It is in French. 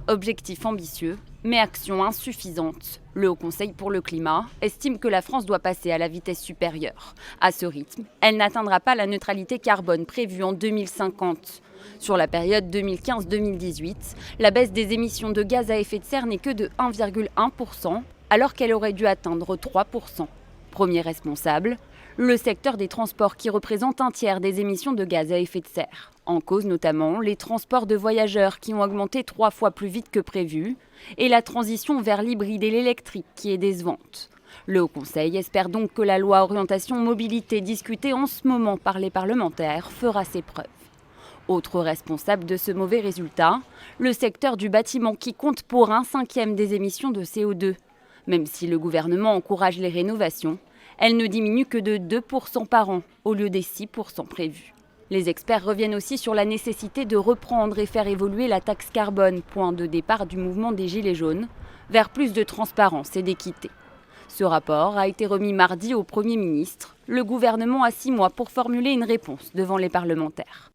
Objectif ambitieux, mais action insuffisante. Le Haut Conseil pour le climat estime que la France doit passer à la vitesse supérieure. À ce rythme, elle n'atteindra pas la neutralité carbone prévue en 2050. Sur la période 2015-2018, la baisse des émissions de gaz à effet de serre n'est que de 1,1%, alors qu'elle aurait dû atteindre 3%. Premier responsable, le secteur des transports qui représente un tiers des émissions de gaz à effet de serre. En cause notamment les transports de voyageurs qui ont augmenté 3 fois plus vite que prévu et la transition vers l'hybride et l'électrique qui est décevante. Le Haut Conseil espère donc que la loi orientation mobilité discutée en ce moment par les parlementaires fera ses preuves. Autre responsable de ce mauvais résultat, le secteur du bâtiment qui compte pour 1/5 des émissions de CO2. Même si le gouvernement encourage les rénovations, elle ne diminue que de 2% par an au lieu des 6% prévus. Les experts reviennent aussi sur la nécessité de reprendre et faire évoluer la taxe carbone, point de départ du mouvement des Gilets jaunes, vers plus de transparence et d'équité. Ce rapport a été remis mardi au Premier ministre. Le gouvernement a 6 mois pour formuler une réponse devant les parlementaires.